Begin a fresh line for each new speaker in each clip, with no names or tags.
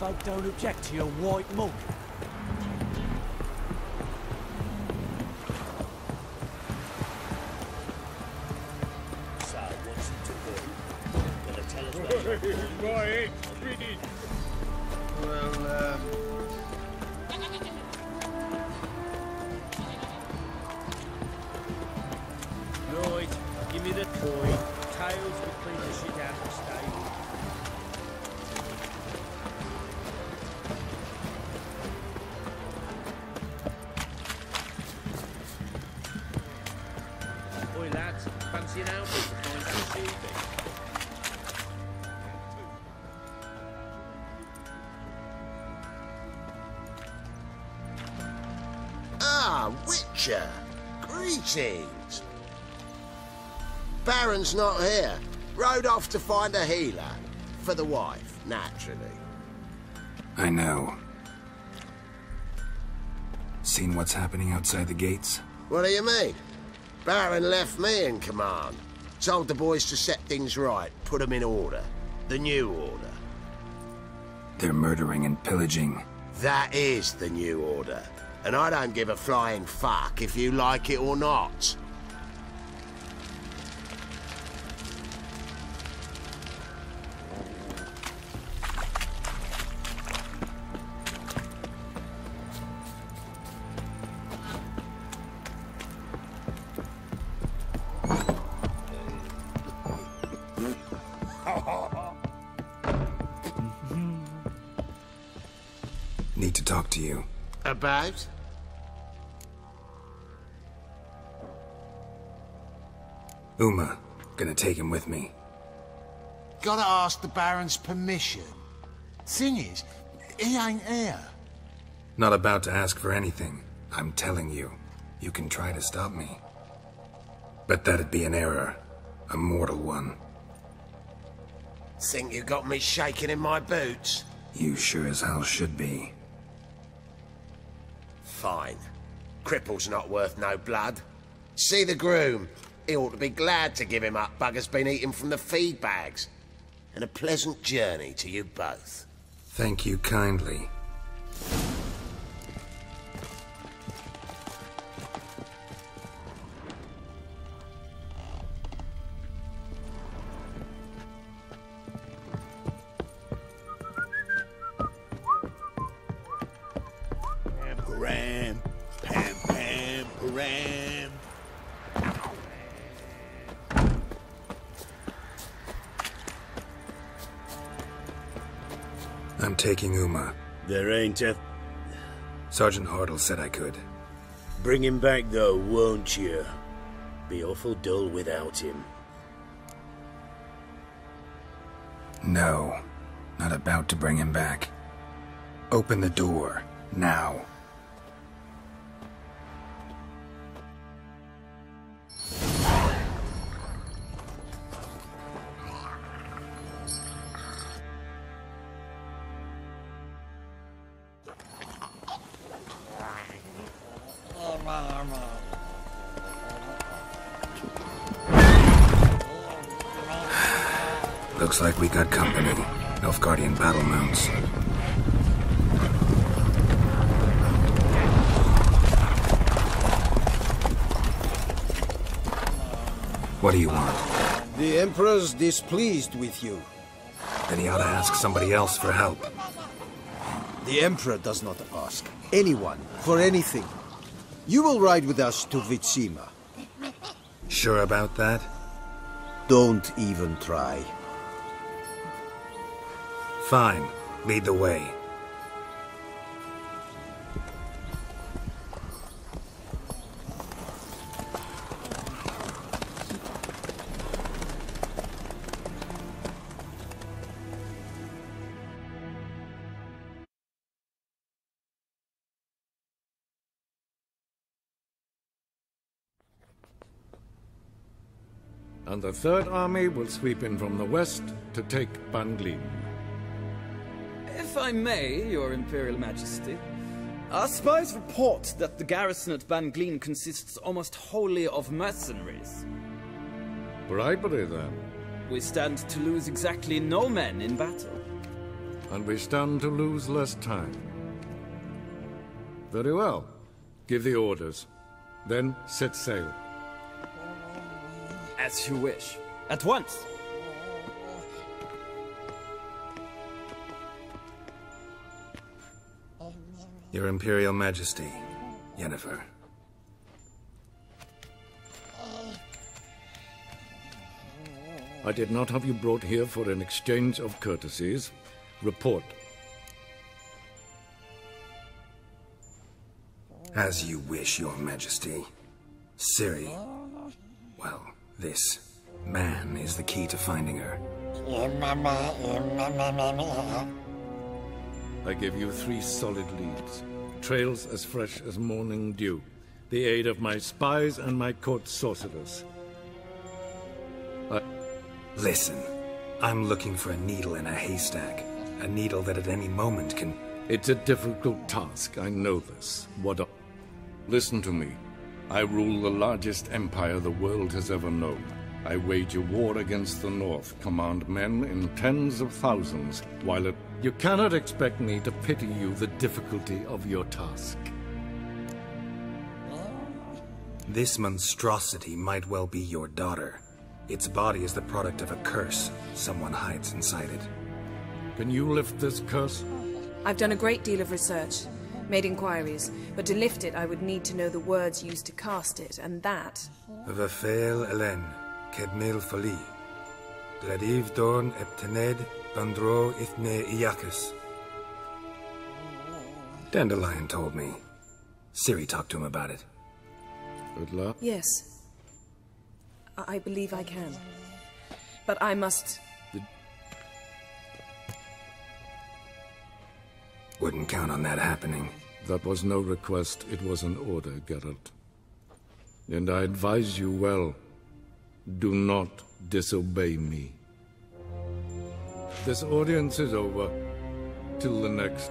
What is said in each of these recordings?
folk don't object to your white mug.
So, what's it to do? Gonna tell us what
Right, read. Well,
Right, give me the toy. Tails will clean the shit out of the stable. Oi lads, fancy an outfit to find out shooting?
Ah, Witcher! Greetings! Baron's not here. Rode off to find a healer. For the wife, naturally.
I know. Seen what's happening outside the gates?
What do you mean? Baron left me in command. Told the boys to set things right, put them in order. The new order.
They're murdering and pillaging.
That is the new order. And I don't give a flying fuck if you like it or not.
Need to talk to you.
About?
Uma, gonna take him with me.
Gotta ask the Baron's permission. Thing is, he ain't here.
Not about to ask for anything. I'm telling you. You can try to stop me. But that'd be an error. A mortal one.
Think you got me shaking in my boots?
You sure as hell should be.
Fine. Cripple's not worth no blood. See the groom. He ought to be glad to give him up. Bugger's been eating from the feed bags. And a pleasant journey to you both.
Thank you kindly.
Param, pam, pam, param.
I'm taking Uma.
There ain't a...
Sergeant Hartle said I could.
Bring him back though, won't you? Be awful dull without him.
No, not about to bring him back. Open the door, now. Looks like we got company. Nilfgaardian battle mounts. What do you want?
The Emperor's displeased with you.
Then he ought to ask somebody else for help.
The Emperor does not ask anyone for anything. You will ride with us to Vitsima.
Sure about that?
Don't even try.
Fine. Lead the way.
And the Third Army will sweep in from the west to take Banglin.
If I may, Your Imperial Majesty, our spies report that the garrison at Banglin consists almost wholly of mercenaries.
Bribery, then.
We stand to lose exactly no men in battle.
and we stand to lose less time. Very well. Give the orders. Then set sail.
As you wish. At once!
Your Imperial Majesty, Yennefer.
I did not have you brought here for an exchange of courtesies. Report.
As you wish, Your Majesty. Ciri. Well, this man is the key to finding her.
I give you 3 solid leads. Trails as fresh as morning dew. The aid of my spies and my court sorcerers.
Listen, I'm looking for a needle in a haystack. A needle that at any moment can...
It's a difficult task, I know this. Listen to me. I rule the largest empire the world has ever known. I wage a war against the North, command men in tens of thousands, while you cannot expect me to pity you the difficulty of your task.
This monstrosity might well be your daughter. Its body is the product of a curse. Someone hides inside it.
Can you lift this curse?
I've done a great deal of research, made inquiries, but to lift it I would need to know the words used to cast it, and that...
Vafel Elen, Kedmil Fali, Gladiv Dorn Eptened, Bandro Ithne Iacus. Dandelion told me. Ciri talked to him about it.
Good luck.
Yes. I believe I can. But I must...
Wouldn't count on that happening.
That was no request, it was an order, Geralt. And I advise you well. Do not disobey me. This audience is over. Till the next.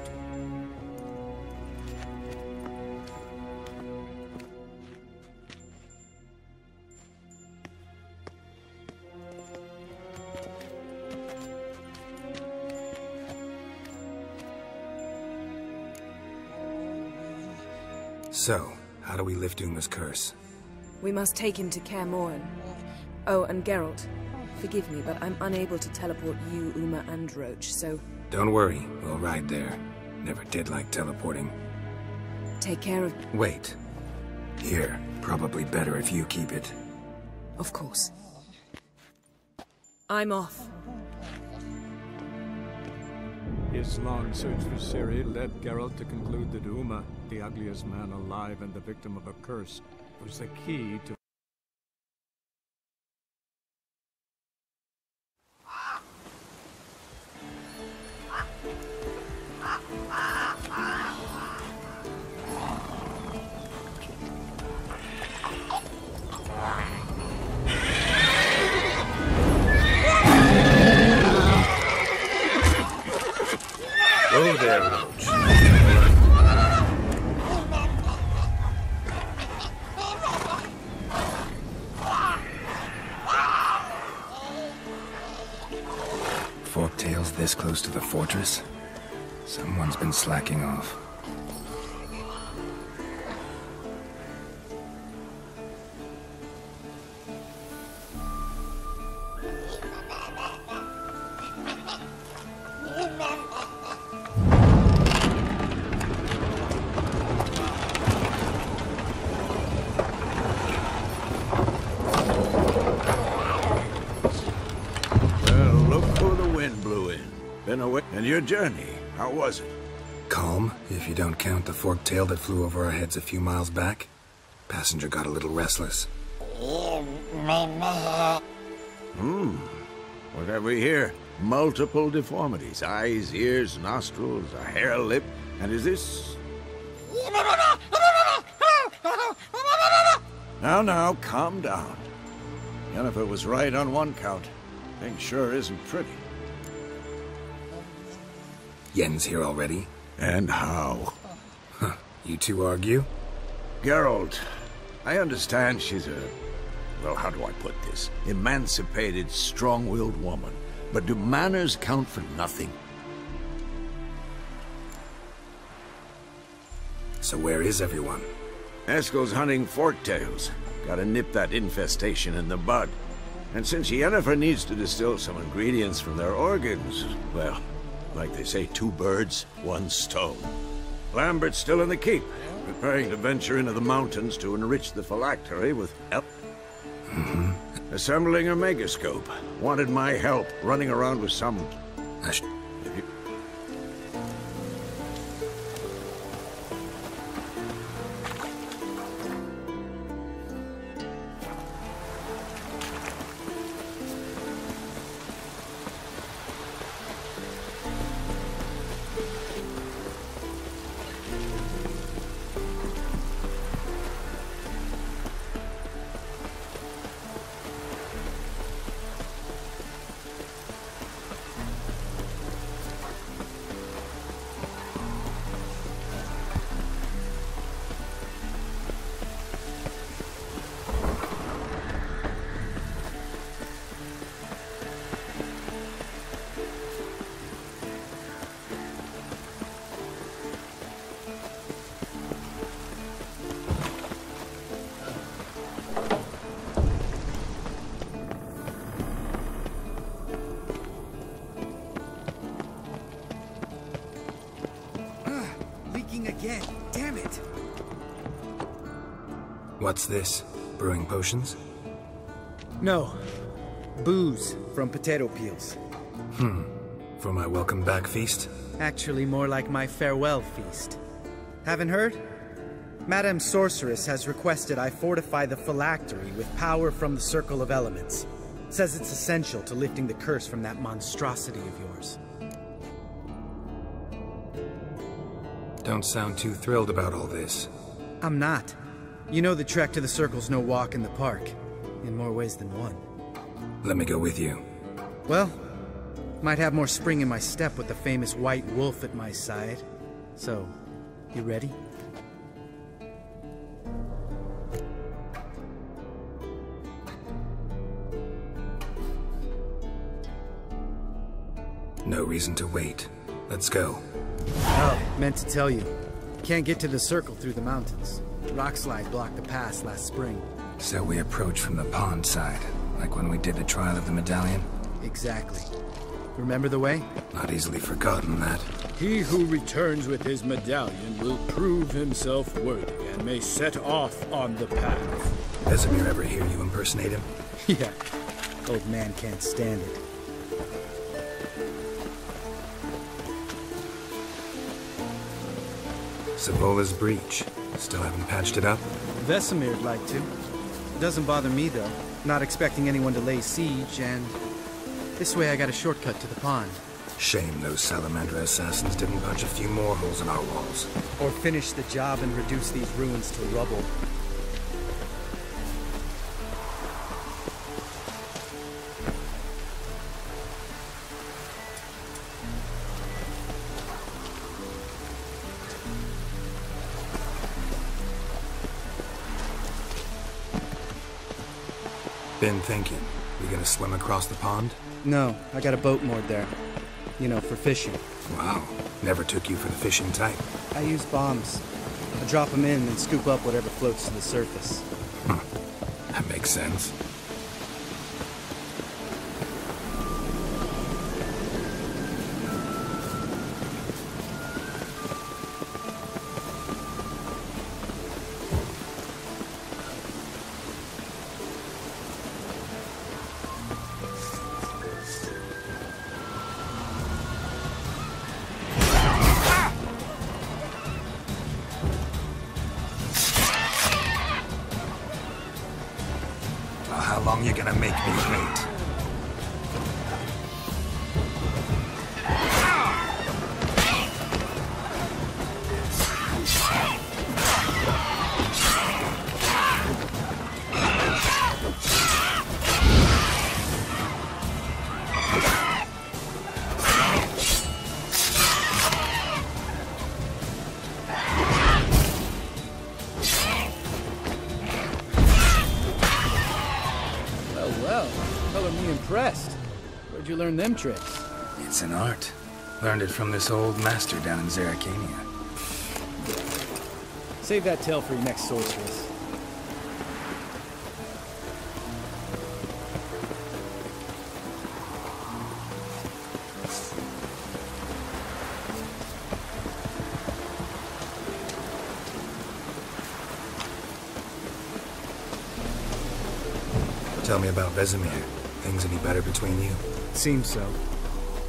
So, how do we lift Uma's curse?
We must take him to Kaer Morhen. Oh, and Geralt, forgive me, but I'm unable to teleport you, Uma, and Roach, so...
Don't worry, we'll ride there. Never did like teleporting.
Take care of...
Wait. Here, probably better if you keep it.
Of course. I'm off.
His long search for Ciri led Geralt to conclude that Uma, the ugliest man alive and the victim of a curse, was the key to...
Oh there, Roach. Forktails this close to the fortress? Someone's been slacking off.
And your journey, how was it?
Calm, if you don't count the forktail that flew over our heads a few miles back. Passenger got a little restless.
What have we here? Multiple deformities. Eyes, ears, nostrils, a hair lip. And is this... Now, calm down. Yennefer was right on one count. Thing sure isn't pretty.
Yen's here already?
And how?
Huh. You two argue?
Geralt, I understand she's a... Well, how do I put this? Emancipated, strong-willed woman. But do manners count for nothing?
So where is everyone?
Eskel's hunting forktails. Gotta nip that infestation in the bud. And since Yennefer needs to distill some ingredients from their organs, well, like they say, 2 birds, 1 stone. Lambert's still in the keep, preparing to venture into the mountains to enrich the phylactery with help. Assembling a megascope. Wanted my help running around with some...
Again. Damn it.
What's this? Brewing potions?
No. Booze from potato peels.
For my welcome back feast?
Actually, more like my farewell feast. Haven't heard? Madame Sorceress has requested I fortify the phylactery with power from the Circle of Elements. Says it's essential to lifting the curse from that monstrosity of yours.
Don't sound too thrilled about all this.
I'm not. You know the trek to the Circle's no walk in the park. In more ways than one.
Let me go with you.
Well, might have more spring in my step with the famous White Wolf at my side. So, you ready?
No reason to wait. Let's go.
Oh, meant to tell you. Can't get to the Circle through the mountains. Rockslide blocked the pass last spring.
So we approach from the pond side, like when we did the trial of the medallion?
Exactly. Remember the way?
Not easily forgotten, that.
He who returns with his medallion will prove himself worthy and may set off on the path.
Vesemir ever hear you impersonate him?
Yeah. Old man can't stand it.
Savola's breach. Still haven't patched it up?
Vesemir'd like to. Doesn't bother me, though. Not expecting anyone to lay siege, and... this way I got a shortcut to the pond.
Shame those Salamander assassins didn't punch a few more holes in our walls.
Or finish the job and reduce these ruins to rubble.
Been thinking. We gonna swim across the pond?
No, I got a boat moored there. You know, for fishing.
Wow. Never took you for the fishing type.
I use bombs. I drop them in and scoop up whatever floats to the surface.
That makes sense. How long you gonna make me wait?
Impressed. Where'd you learn them tricks?
It's an art. Learned it from this old master down in Zerrikania.
Save that tale for your next sorceress.
Tell me about Vesemir. Things any better between you?
Seems so.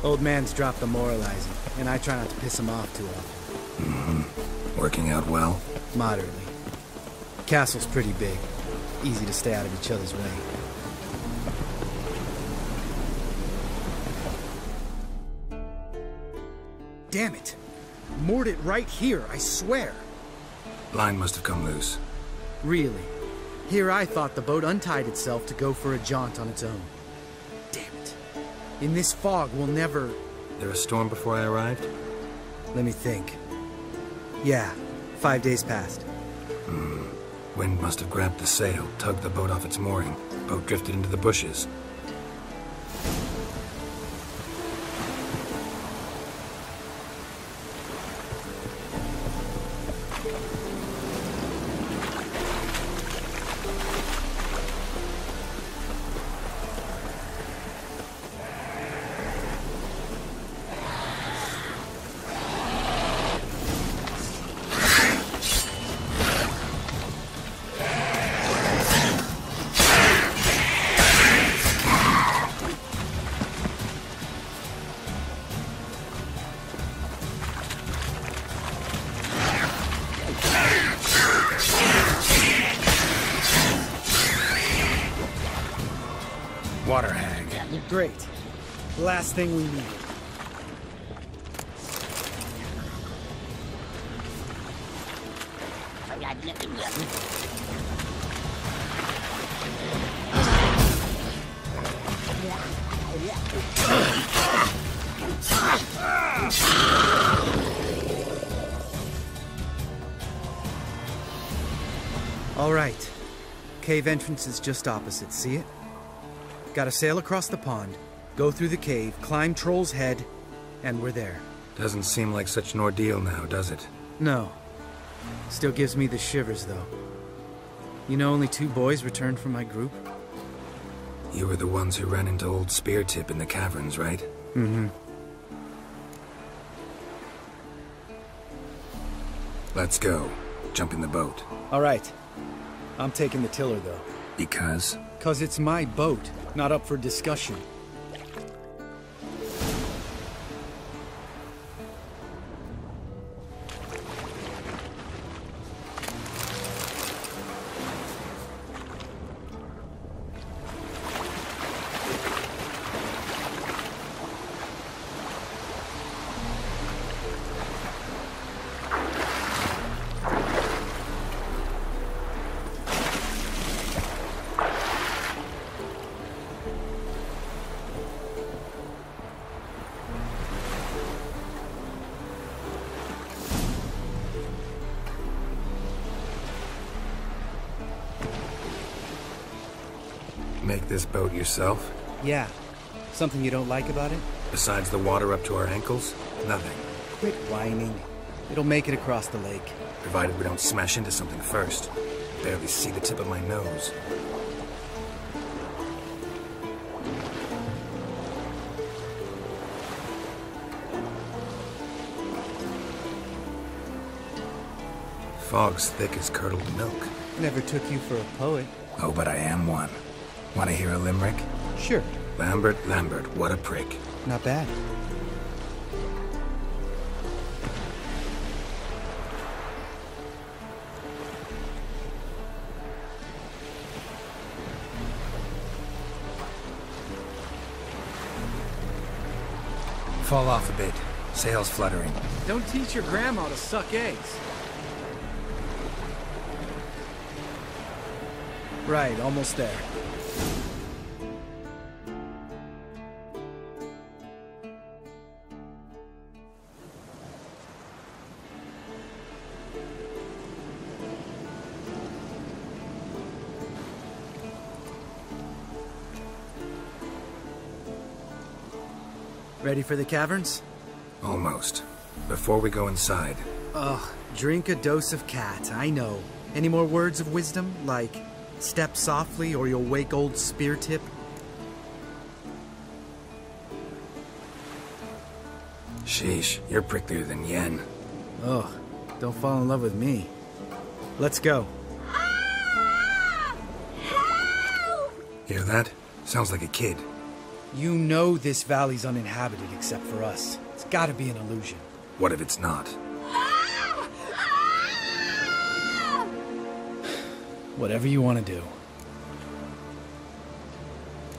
Old man's dropped the moralizing, and I try not to piss him off too often.
Mm-hmm. Working out well?
Moderately. Castle's pretty big. Easy to stay out of each other's way. Damn it! Moored it right here, I swear!
Line must have come loose.
Really? Here I thought the boat untied itself to go for a jaunt on its own. Damn it. In this fog, we'll never...
There a storm before I arrived?
Let me think. Yeah, 5 days passed.
Wind must have grabbed the sail, tugged the boat off its mooring. Boat drifted into the bushes. Water hag.
Great. Last thing we needed. All right. Cave entrance is just opposite, see it? Gotta sail across the pond, go through the cave, climb Troll's Head, and we're there.
Doesn't seem like such an ordeal now, does it?
No. Still gives me the shivers, though. You know only 2 boys returned from my group?
You were the ones who ran into old Speartip in the caverns, right?
Mm-hmm.
Let's go. Jump in the boat.
All right. I'm taking the tiller, though.
Because?
'Cause it's my boat, not up for discussion.
Make this boat yourself?
Yeah. Something you don't like about it?
Besides the water up to our ankles? Nothing.
Quit whining. It'll make it across the lake.
Provided we don't smash into something first. Barely see the tip of my nose. Fog's thick as curdled milk.
Never took you for a poet.
Oh, but I am one. Want to hear a limerick?
Sure.
Lambert, what a prick.
Not bad.
Fall off a bit. Sails fluttering.
Don't teach your grandma to suck eggs. Right, almost there. Ready for the caverns?
Almost. Before we go inside.
Ugh, Drink a dose of cat, I know. Any more words of wisdom, like step softly or you'll wake old Spear Tip?
Sheesh, you're pricklier than Yen.
Oh, don't fall in love with me. Let's go.
Hear that? Sounds like a kid.
You know this valley's uninhabited except for us. It's gotta be an illusion.
What if it's not?
Whatever you want to do.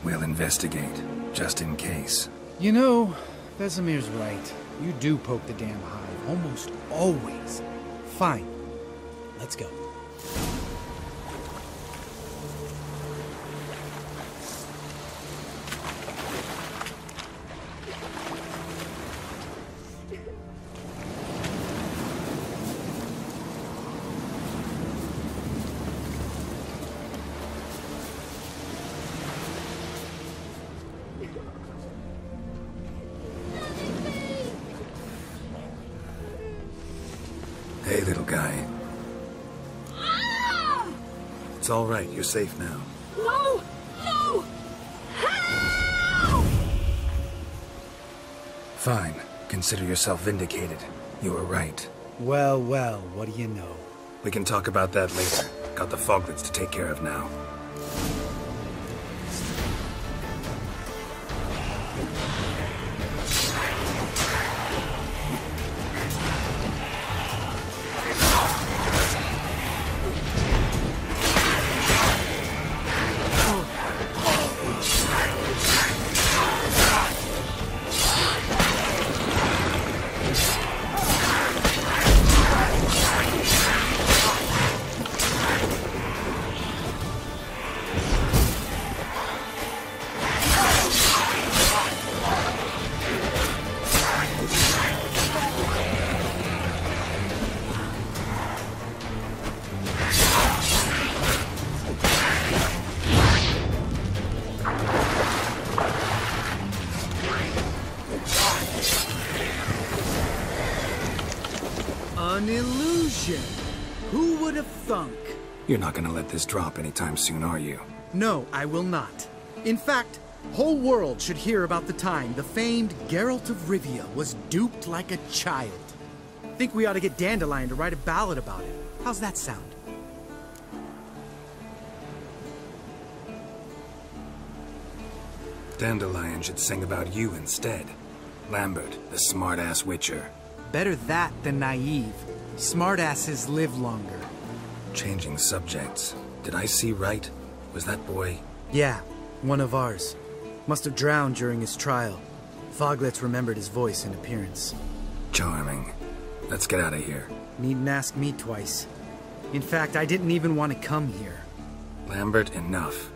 We'll investigate, just in case.
You know, Vesemir's right. You do poke the damn hive, almost always. Fine. Let's go.
Hey, little guy. It's all right. You're safe now.
No! No! Help!
Fine. Consider yourself vindicated. You were right.
Well, well, what do you know?
We can talk about that later. Got the foglets to take care of now.
An illusion! Who would have thunk?
You're not gonna let this drop anytime soon, are you?
No, I will not. In fact, whole world should hear about the time the famed Geralt of Rivia was duped like a child. Think we ought to get Dandelion to write a ballad about it. How's that sound?
Dandelion should sing about you instead. Lambert, the smart-ass witcher.
Better that than naive. Smartasses live longer.
Changing subjects. Did I see right? Was that boy?
Yeah, one of ours. Must have drowned during his trial. Foglets remembered his voice and appearance.
Charming. Let's get out of here.
Needn't ask me twice. In fact, I didn't even want to come here.
Lambert, enough.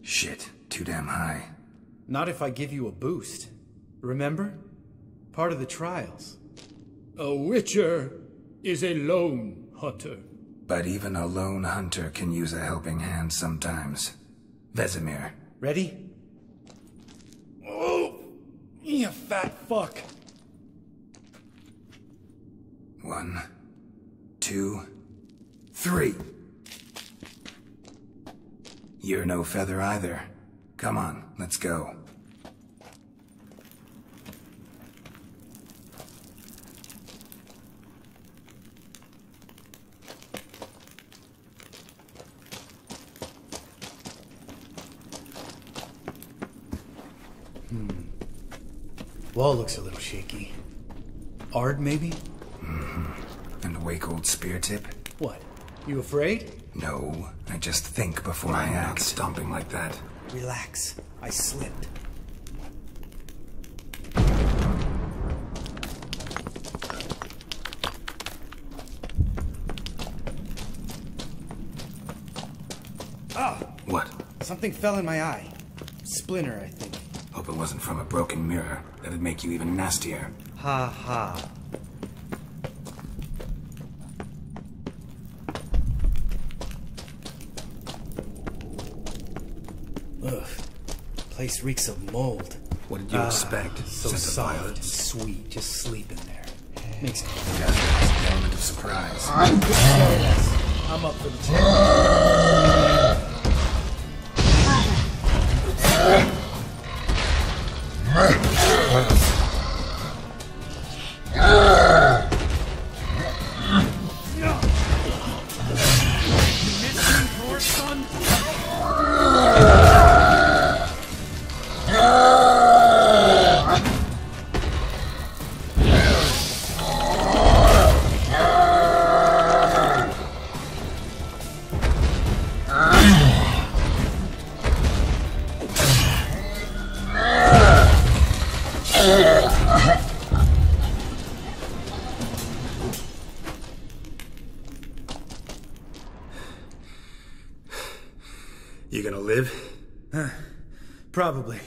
Shit, too damn high.
Not if I give you a boost. Remember? Part of the trials.
A witcher is a lone hunter.
But even a lone hunter can use a helping hand sometimes. Vesemir.
Ready? Oh, you fat fuck.
1, 2, 3. You're no feather either. Come on, let's go.
Wall looks a little shaky. Ard, maybe?
And a wake-old spear tip?
What? You afraid?
No, I just think before I act. Stomping like that.
Relax. I slipped. Ah!
What?
Something fell in my eye. Splinter, I think.
Hope it wasn't from a broken mirror. That'd make you even nastier.
Ha ha. Ugh. Place reeks of mold.
What did you expect?
So
Scent of
soft
violets?
and sweet, just sleeping there. Makes me
An element of surprise.
I'm up for the challenge.
You gonna live?
Probably.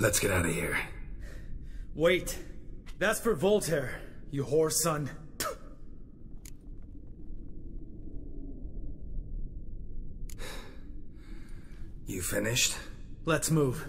Let's get out of here.
Wait. That's for Voltaire, you whore son.
You finished?
Let's move.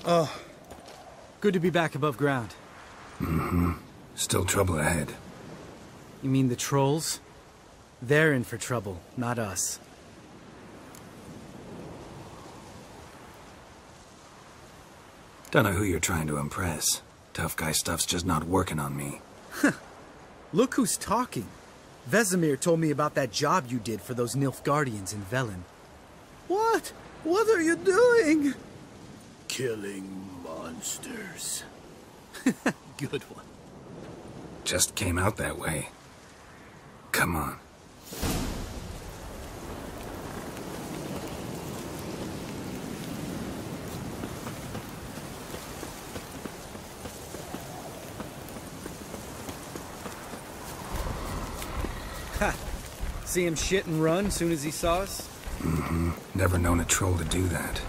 Oh, good to be back above ground.
Still trouble ahead.
You mean the trolls? They're in for trouble, not us.
Don't know who you're trying to impress. Tough guy stuff's just not working on me.
Look who's talking. Vesemir told me about that job you did for those Nilfgaardians in Velen. What? What are you doing?
Killing monsters.
Good one.
Just came out that way. Come on.
Ha! See him shit and run soon as he saw us?
Never known a troll to do that.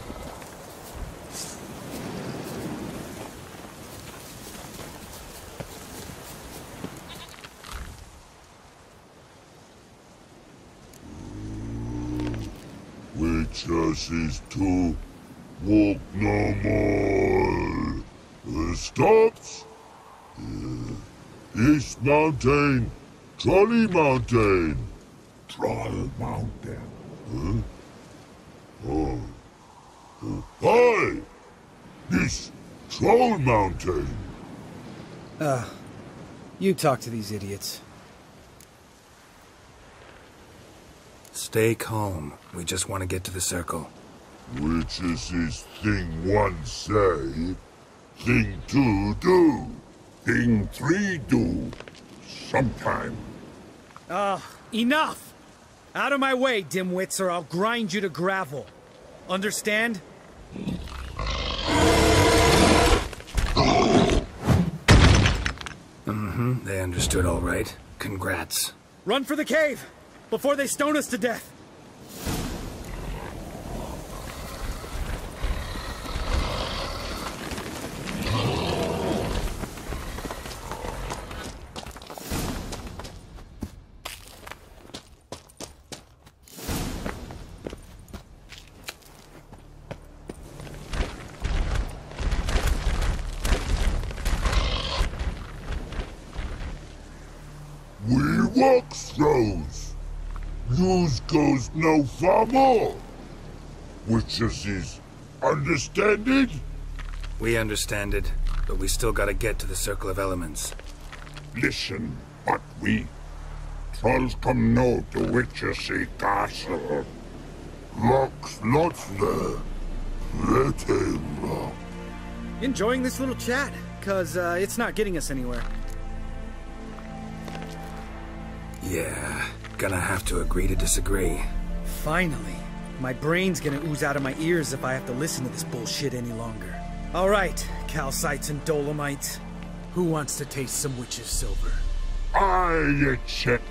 Chances to walk no more. Stops. East Mountain Trolley Mountain. Troll Mountain. Huh? Oh. Hi! This Troll Mountain.
You talk to these idiots.
Stay calm. We just want to get to the circle.
Which is this thing one say, thing two do, thing three do, sometime.
Enough! Out of my way, dimwits, or I'll grind you to gravel. Understand?
They understood all right. Congrats.
Run for the cave! Before they stone us to death!
We walk throws. News goes no far more. Which is understand it?
We understand it, but we still gotta get to the Circle of Elements.
Listen, but we trolls come no to Witchersea Castle. Locks lots there. Let him.
Enjoying this little chat, cause it's not getting us anywhere.
Yeah, gonna have to agree to disagree.
Finally. My brain's gonna ooze out of my ears if I have to listen to this bullshit any longer. Alright, calcites and dolomites. Who wants to taste some witch's silver?
I check.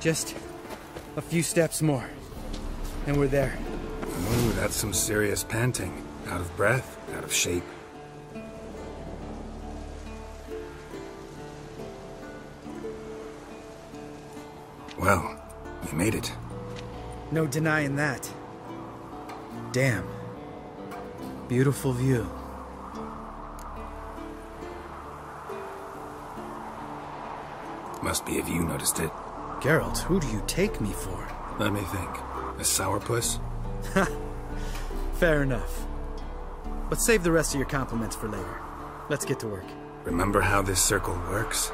Just a few steps more, and we're there.
Ooh, that's some serious panting. Out of breath, out of shape. Well, we made it.
No denying that. Damn. Beautiful view.
Must be if you noticed it.
Geralt, who do you take me for?
Let me think. A sourpuss?
Fair enough. But save the rest of your compliments for later. Let's get to work.
Remember how this circle works?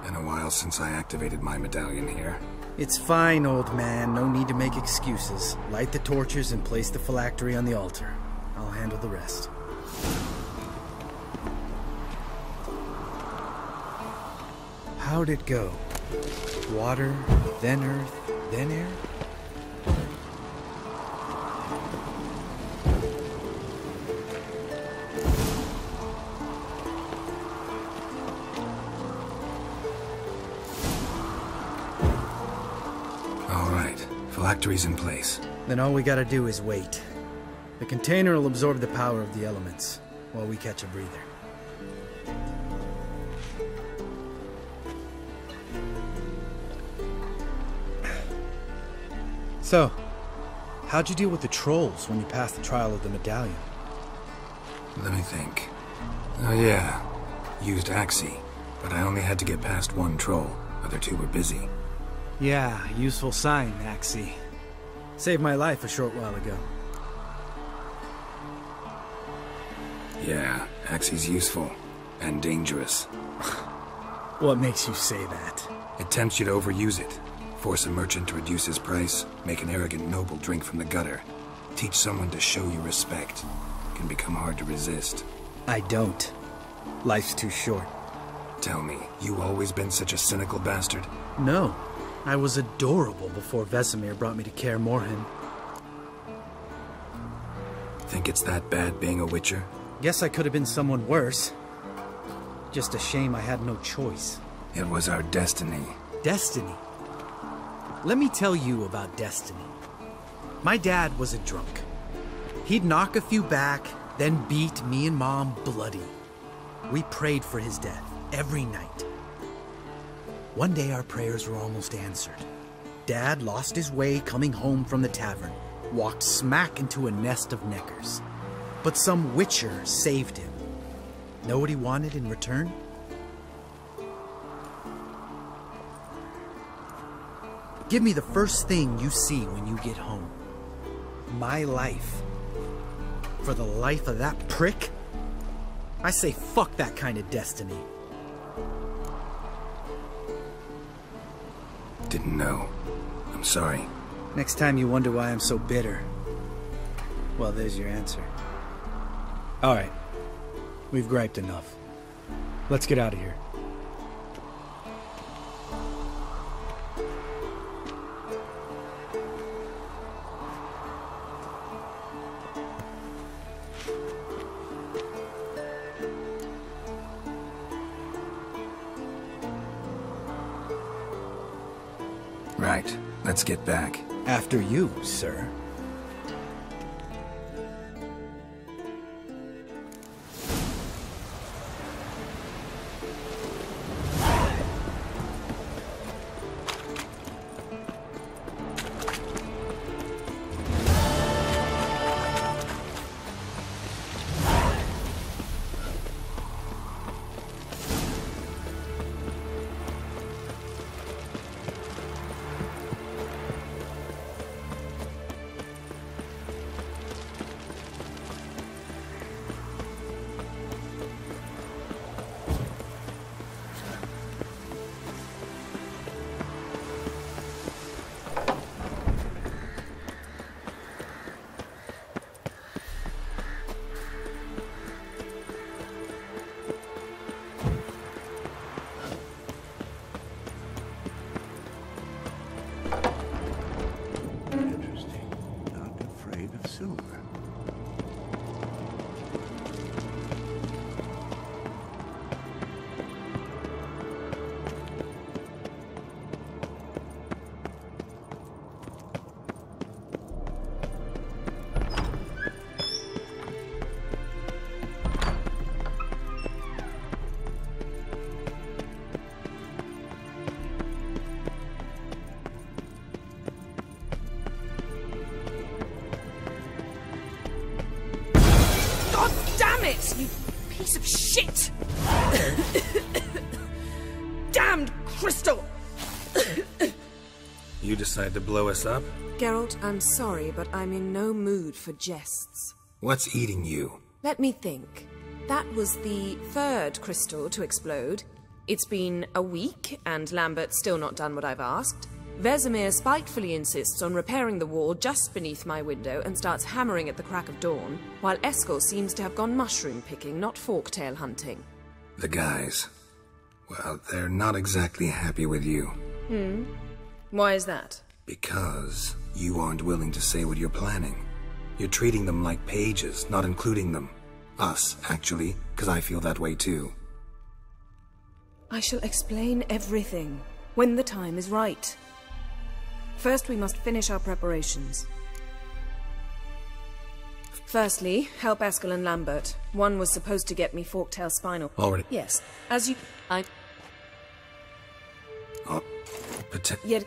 Been a while since I activated my medallion here.
It's fine, old man. No need to make excuses. Light the torches and place the phylactery on the altar. I'll handle the rest. How'd it go? Water, then earth, then air?
All right, phylactery's in place.
Then all we gotta do is wait. The container will absorb the power of the elements, while we catch a breather. So, how'd you deal with the trolls when you passed the trial of the medallion?
Let me think. Oh yeah, used Axii, but I only had to get past one troll. Other two were busy.
Yeah, useful sign, Axii. Saved my life a short while ago.
Yeah, Axii's useful. And dangerous.
What makes you say that?
It tempts you to overuse it. Force a merchant to reduce his price, make an arrogant noble drink from the gutter. Teach someone to show you respect. Can become hard to resist.
I don't. Life's too short.
Tell me, you always been such a cynical bastard?
No. I was adorable before Vesemir brought me to Kaer Morhen.
Think it's that bad being a Witcher?
Guess I could have been someone worse. Just a shame I had no choice.
It was our destiny.
Destiny? Let me tell you about destiny. My dad was a drunk. He'd knock a few back, then beat me and Mom bloody. We prayed for his death every night. One day our prayers were almost answered. Dad lost his way coming home from the tavern, walked smack into a nest of neckers. But some Witcher saved him. Know what he wanted in return? Give me the first thing you see when you get home. My life. For the life of that prick? I say fuck that kind of destiny.
Didn't know. I'm sorry.
Next time you wonder why I'm so bitter, well, there's your answer. Alright. We've griped enough. Let's get out of here.
Right. Let's get back.
After you, sir.
You piece of shit! Damned crystal!
You decide to blow us up?
Geralt, I'm sorry, but I'm in no mood for jests.
What's eating you?
Let me think. That was the third crystal to explode. It's been a week, and Lambert's still not done what I've asked. Vesemir spitefully insists on repairing the wall just beneath my window and starts hammering at the crack of dawn, while Eskel seems to have gone mushroom picking, not forktail hunting.
The guys. Well, they're not exactly happy with you.
Why is that?
Because you aren't willing to say what you're planning. You're treating them like pages, not including them. Us, actually, because I feel that way too.
I shall explain everything when the time is right. First, we must finish our preparations. Firstly, help Eskel and Lambert. One was supposed to get me forktail spinal.
Already?
Yes. As you...
Oh,
Yet...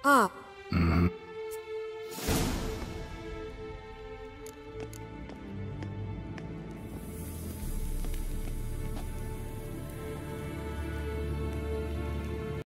Ah.